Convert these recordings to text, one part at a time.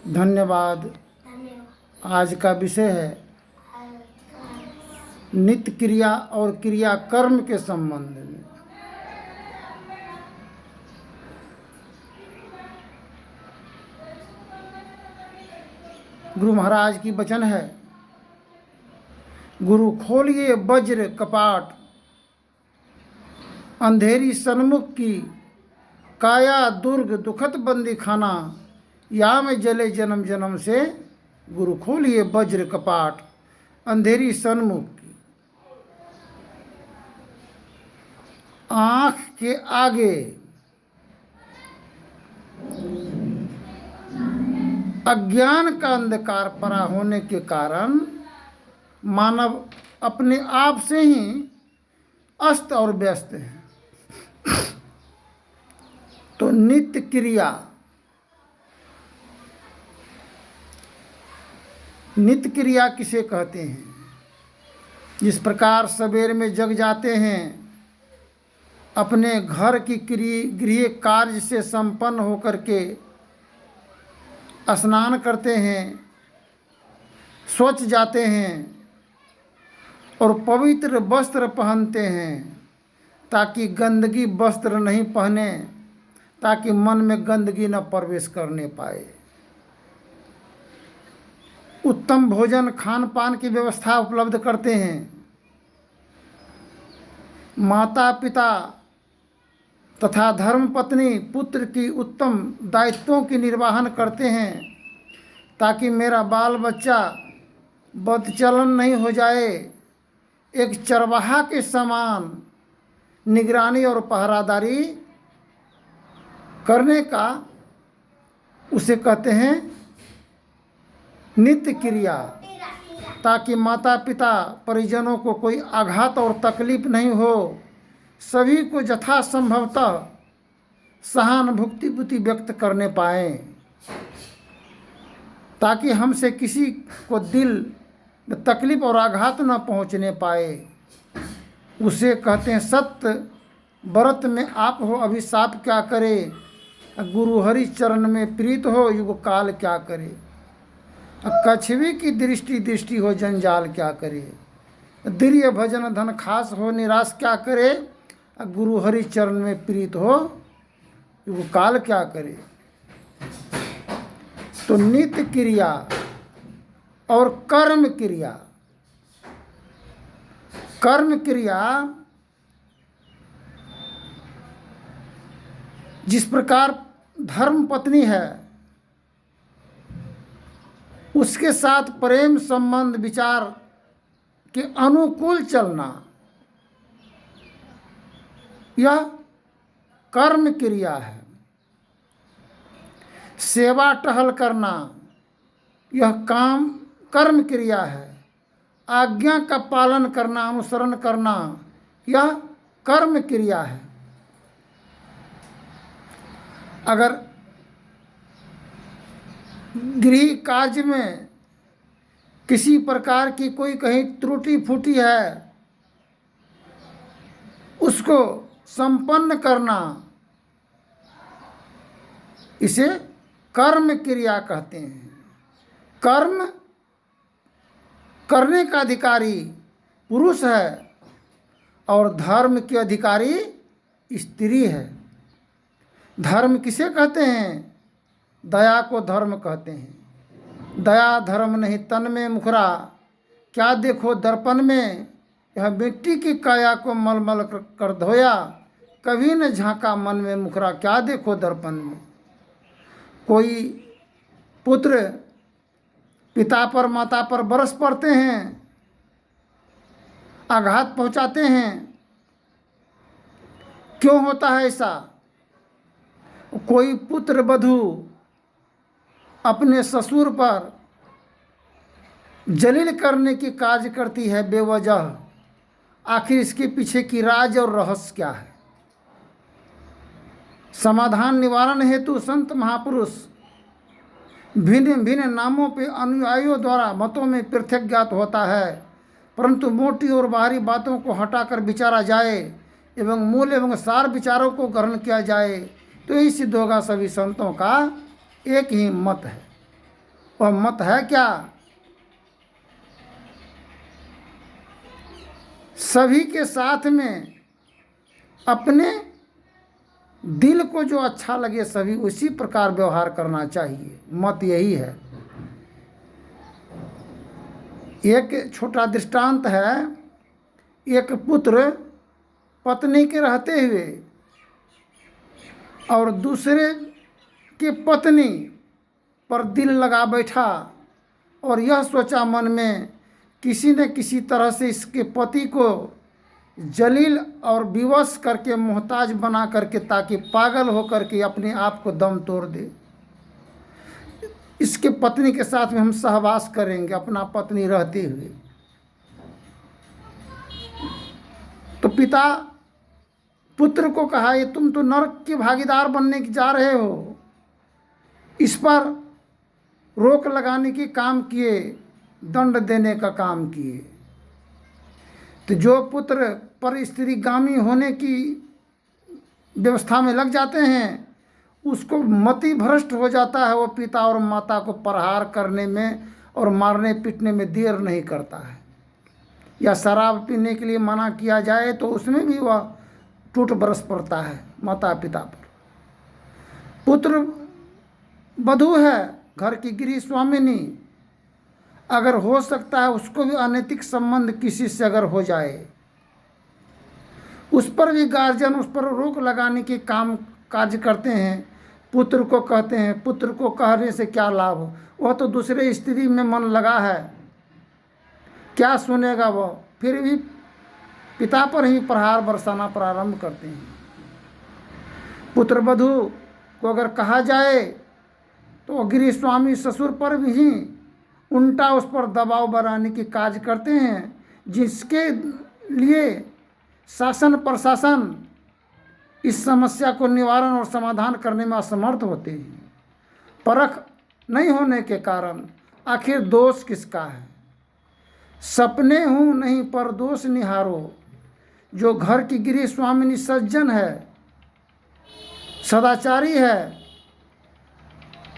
धन्यवाद। आज का विषय है नित्य क्रिया और क्रिया कर्म के संबंध में। गुरु महाराज की वचन है, गुरु खोलिए वज्र कपाट, अंधेरी सन्मुख की काया दुर्ग दुखत बंदी खाना, या में जले जन्म जन्म से। गुरु खोलिए वज्र कपाट, अंधेरी सन्मुख की। आँख के आगे अज्ञान का अंधकार पड़ा होने के कारण मानव अपने आप से ही अस्त और व्यस्त है। तो नित्य क्रिया, नित्य क्रिया किसे कहते हैं? जिस प्रकार सवेर में जग जाते हैं, अपने घर की गृह कार्य से संपन्न होकर के स्नान करते हैं, स्वच्छ जाते हैं और पवित्र वस्त्र पहनते हैं, ताकि गंदगी वस्त्र नहीं पहने, ताकि मन में गंदगी न प्रवेश करने पाए। उत्तम भोजन खान पान की व्यवस्था उपलब्ध करते हैं। माता पिता तथा धर्म पत्नी पुत्र की उत्तम दायित्वों की निर्वहन करते हैं, ताकि मेरा बाल बच्चा बदचलन नहीं हो जाए। एक चरवाहा के समान निगरानी और पहरादारी करने का उसे कहते हैं नित्य क्रिया, ताकि माता पिता परिजनों को कोई आघात और तकलीफ नहीं हो। सभी को यथासंभवतः सहानुभूति व्यक्त करने पाएं, ताकि हमसे किसी को दिल में तकलीफ और आघात न पहुंचने पाए। उसे कहते हैं सत्य व्रत में आप हो अभिशाप क्या करे, गुरु हरि चरण में प्रीत हो युग काल क्या करे। कछुए की दृष्टि हो जंजाल क्या करे, दीर्य भजन धन खास हो निराश क्या करे, गुरु हरि चरण में प्रीत हो युग काल क्या करे। तो नित्य क्रिया और कर्म क्रिया, कर्म क्रिया जिस प्रकार धर्म पत्नी है, उसके साथ प्रेम संबंध विचार के अनुकूल चलना, यह कर्म क्रिया है। सेवा टहल करना, यह काम कर्म क्रिया है। आज्ञा का पालन करना, अनुसरण करना, यह कर्म क्रिया है। अगर गृह कार्य में किसी प्रकार की कोई कहीं त्रुटि फूटी है, उसको संपन्न करना, इसे कर्म क्रिया कहते हैं। कर्म करने का अधिकारी पुरुष है और धर्म की अधिकारी स्त्री है। धर्म किसे कहते हैं? दया को धर्म कहते हैं। दया धर्म नहीं तन में मुखरा, क्या देखो दर्पण में, यह मिट्टी की काया को मलमल कर धोया, कभी न झांका मन में मुखरा, क्या देखो दर्पण में। कोई पुत्र पिता पर माता पर बरस पड़ते हैं, आघात पहुंचाते हैं। क्यों होता है ऐसा? कोई पुत्र वधू अपने ससुर पर जलील करने की कार्य करती है बेवजह। आखिर इसके पीछे की राज और रहस्य क्या है? समाधान निवारण हेतु संत महापुरुष भिन्न भिन्न नामों पे अनुयायियों द्वारा मतों में पृथक ज्ञात होता है, परंतु मोटी और बाहरी बातों को हटाकर विचारा जाए एवं मूल एवं सार विचारों को ग्रहण किया जाए तो यही सिद्ध होगा सभी संतों का एक ही मत है। वह मत है क्या? सभी के साथ में अपने दिल को जो अच्छा लगे सभी उसी प्रकार व्यवहार करना चाहिए। मत यही है। एक छोटा दृष्टांत है। एक पुत्र पत्नी के रहते हुए और दूसरे के पत्नी पर दिल लगा बैठा और यह सोचा मन में किसी न किसी तरह से इसके पति को जलील और विवश करके मोहताज बना करके ताकि पागल होकर के अपने आप को दम तोड़ दे। इसके पत्नी के साथ में हम सहवास करेंगे अपना पत्नी रहते हुए। तो पिता पुत्र को कहा, ये तुम तो नरक के भागीदार बनने की जा रहे हो, इस पर रोक लगाने की काम किए, दंड देने का काम किए। तो जो पुत्र पर स्त्रीगामी होने की व्यवस्था में लग जाते हैं उसको मति भ्रष्ट हो जाता है। वो पिता और माता को प्रहार करने में और मारने पीटने में देर नहीं करता है। या शराब पीने के लिए मना किया जाए तो उसमें भी वह टूट बरस पड़ता है माता पिता पर। पुत्र वधू है, घर की गृह स्वामिनी, अगर हो सकता है उसको भी अनैतिक संबंध किसी से अगर हो जाए उस पर भी गार्जियन उस पर रोक लगाने के काम कार्य करते हैं। पुत्र को कहते हैं, पुत्र को कहने से क्या लाभ, वह तो दूसरे स्त्री में मन लगा है, क्या सुनेगा वह। फिर भी पिता पर ही प्रहार बरसाना प्रारंभ करते हैं। पुत्र वधू को अगर कहा जाए तो गृह स्वामी ससुर पर भी उल्टा उस पर दबाव बनाने की कार्य करते हैं, जिसके लिए शासन प्रशासन इस समस्या को निवारण और समाधान करने में असमर्थ होते हैं। परख नहीं होने के कारण आखिर दोष किसका है? सपने हूँ नहीं पर दोष निहारो। जो घर की गृह स्वामिनी सज्जन है, सदाचारी है,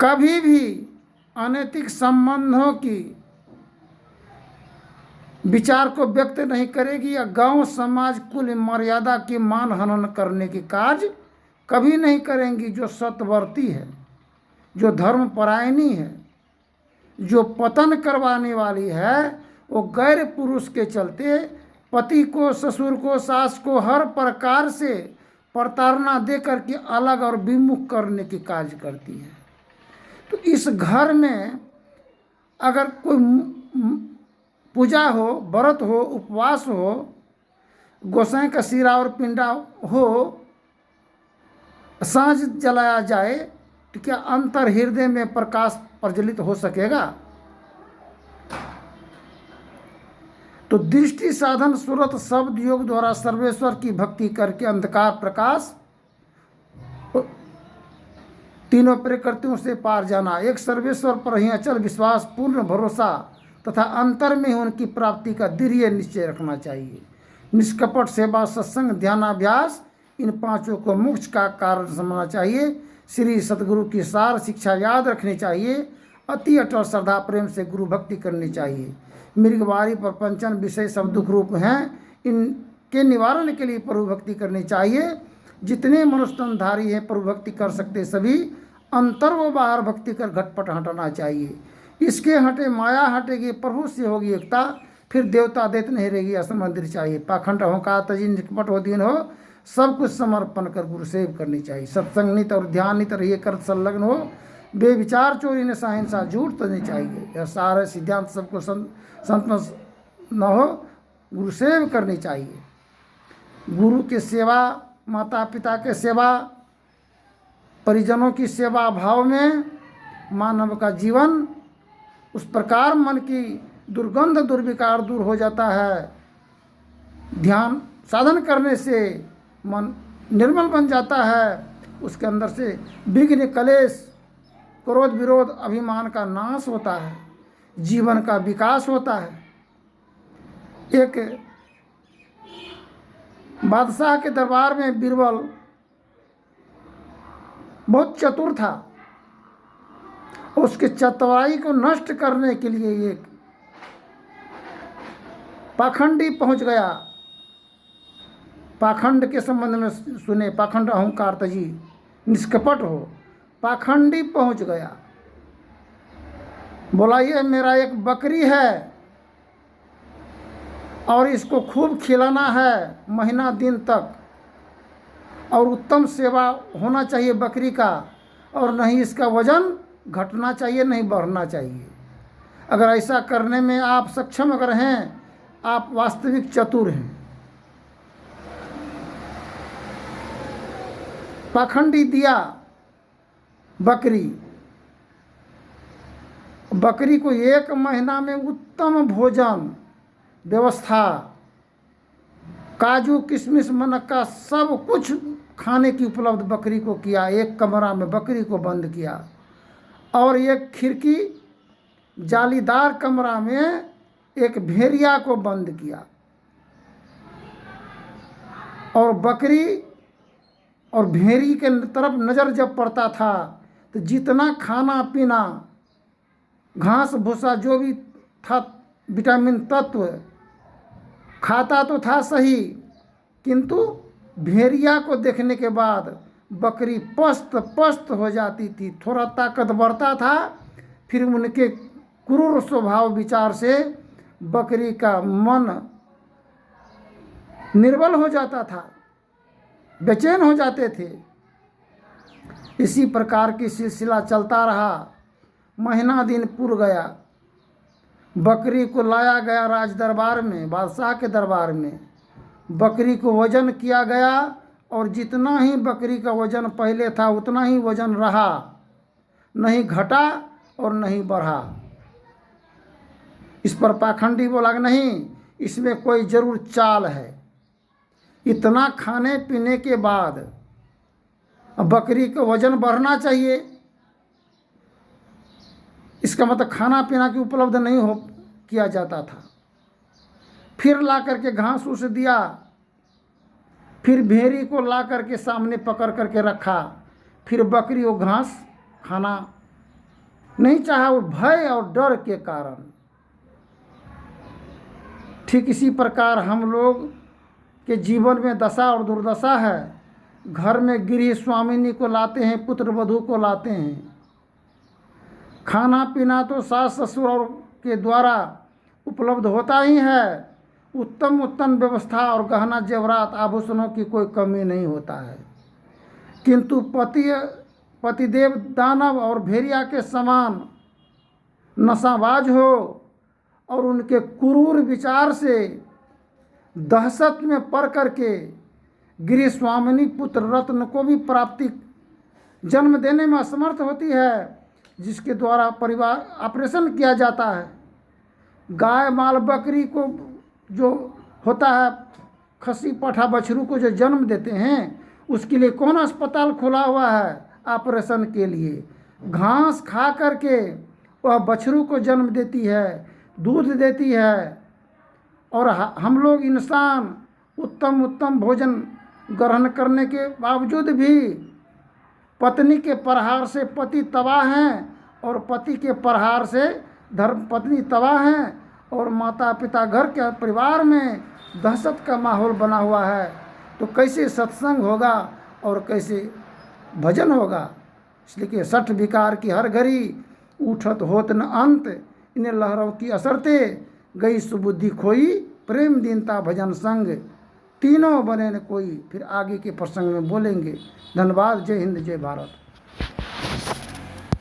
कभी भी अनैतिक संबंधों की विचार को व्यक्त नहीं करेगी या गांव समाज कुल मर्यादा की मान हनन करने की कार्य कभी नहीं करेंगी। जो सतवर्ती है, जो धर्मपरायणी है, जो पतन करवाने वाली है, वो गैर पुरुष के चलते पति को, ससुर को, सास को हर प्रकार से प्रताड़ना दे करके अलग और विमुख करने की कार्य करती है। तो इस घर में अगर कोई पूजा हो, व्रत हो, उपवास हो, गोसाई का सिरा और पिंडा हो, सांझ जलाया जाए तो क्या अंतर हृदय में प्रकाश प्रज्वलित हो सकेगा? तो दृष्टि साधन सुरत शब्द योग द्वारा सर्वेश्वर की भक्ति करके अंधकार प्रकाश तीनों प्रकृतियों से पार जाना, एक सर्वेश्वर पर ही अचल विश्वास, पूर्ण भरोसा तथा अंतर में उनकी प्राप्ति का दृढ़ निश्चय रखना चाहिए। निष्कपट सेवा, सत्संग, ध्यानाभ्यास, इन पांचों को मोक्ष का कारण समझना चाहिए। श्री सतगुरु की सार शिक्षा याद रखनी चाहिए। अति अटल श्रद्धा प्रेम से गुरु भक्ति करनी चाहिए। मृगवारी प्रपंचन विषय सब दुख रूप हैं, इनके निवारण के लिए प्रभु भक्ति करनी चाहिए। जितने मनुष्यधारी हैं प्रभु भक्ति कर सकते सभी अंतर व बाहर भक्ति कर घटपट हटाना चाहिए। इसके हटे माया हटेगी, प्रभु से होगी एकता, फिर देवता देत नहीं रहेगी। ऐसा मंदिर चाहिए। पाखंड हो का तजी निकपट हो दीन हो, सब कुछ समर्पण कर गुरु सेव करनी चाहिए। सत्संग नित और ध्यान नित रहिए, कर संलग्न हो, बेविचार चोरी ने साहिंसा झूठ तो नहीं चाहिए। यह सारे सिद्धांत सबको संत न हो, गुरु सेव करनी चाहिए। गुरु की सेवा, माता पिता के सेवा, परिजनों की सेवा भाव में मानव का जीवन उस प्रकार मन की दुर्गंध दुर्विकार दूर हो जाता है। ध्यान साधन करने से मन निर्मल बन जाता है। उसके अंदर से विघ्न, कलेश, क्रोध, विरोध, अभिमान का नाश होता है, जीवन का विकास होता है। एक बादशाह के दरबार में बीरबल बहुत चतुर था उसके चतुराई को नष्ट करने के लिए एक पाखंडी पहुंच गया। पाखंड के संबंध में सुने, पाखंड अहंकार तजी, निष्कपट हो। पाखंडी पहुंच गया, बोला ये मेरा एक बकरी है और इसको खूब खिलाना है महीना दिन तक, और उत्तम सेवा होना चाहिए बकरी का, और नहीं इसका वजन घटना चाहिए, नहीं बढ़ना चाहिए। अगर ऐसा करने में आप सक्षम अगर हैं, आप वास्तविक चतुर हैं। पाखंडी दिया बकरी, बकरी को 1 महीना में उत्तम भोजन व्यवस्था, काजू किशमिश मनक्का सब कुछ खाने की उपलब्ध बकरी को किया। एक कमरा में बकरी को बंद किया और एक खिड़की जालीदार कमरा में एक भेड़िया को बंद किया, और बकरी और भेड़ी के तरफ नज़र जब पड़ता था तो जितना खाना पीना, घास भूसा जो भी था, विटामिन तत्व खाता तो था सही, किंतु भेड़िया को देखने के बाद बकरी पस्त पस्त हो जाती थी। थोड़ा ताकत बढ़ता था, फिर उनके क्रूर स्वभाव विचार से बकरी का मन निर्बल हो जाता था, बेचैन हो जाते थे। इसी प्रकार की सिलसिला चलता रहा। महीना दिन पुर गया, बकरी को लाया गया राज दरबार में, बादशाह के दरबार में। बकरी को वजन किया गया, और जितना ही बकरी का वजन पहले था उतना ही वजन रहा, नहीं घटा और नहीं बढ़ा। इस पर पाखंडी बोला कि नहीं, इसमें कोई जरूर चाल है। इतना खाने पीने के बाद बकरी का वजन बढ़ना चाहिए, इसका मतलब खाना पीना की उपलब्ध नहीं हो किया जाता था। फिर ला करके घास उस दिया, फिर भेड़ी को ला करके सामने पकड़ करके रखा, फिर बकरी वो घास खाना नहीं चाहा, वो भय और डर के कारण। ठीक इसी प्रकार हम लोग के जीवन में दशा और दुर्दशा है। घर में गृह स्वामिनी को लाते हैं, पुत्र वधू को लाते हैं। खाना पीना तो सास ससुर और के द्वारा उपलब्ध होता ही है। उत्तम उत्तम व्यवस्था और गहना जेवरात आभूषणों की कोई कमी नहीं होता है, किंतु पतिदेव दानव और भेड़िया के समान नशाबाज हो और उनके क्रूर विचार से दहशत में पड़ करके गृह स्वामिनी पुत्र रत्न को भी प्राप्ति जन्म देने में असमर्थ होती है, जिसके द्वारा परिवार ऑपरेशन किया जाता है। गाय माल बकरी को जो होता है, खसी पठा बछरू को जो जन्म देते हैं, उसके लिए कौन अस्पताल खुला हुआ है? ऑपरेशन के लिए। घास खा करके वह बछरू को जन्म देती है, दूध देती है, और हम लोग इंसान उत्तम उत्तम भोजन ग्रहण करने के बावजूद भी पत्नी के प्रहार से पति तबाह हैं, और पति के प्रहार से धर्म पत्नी तबाह हैं, और माता पिता घर के परिवार में दहशत का माहौल बना हुआ है। तो कैसे सत्संग होगा और कैसे भजन होगा? इसलिए कि सठ विकार की हर घड़ी, उठत होत न अंत, इन्हें लहरों की असरते, गई सुबुद्धि खोई, प्रेम दीनता भजन संग, तीनों बने न कोई। फिर आगे के प्रसंग में बोलेंगे। धन्यवाद। जय हिंद, जय भारत।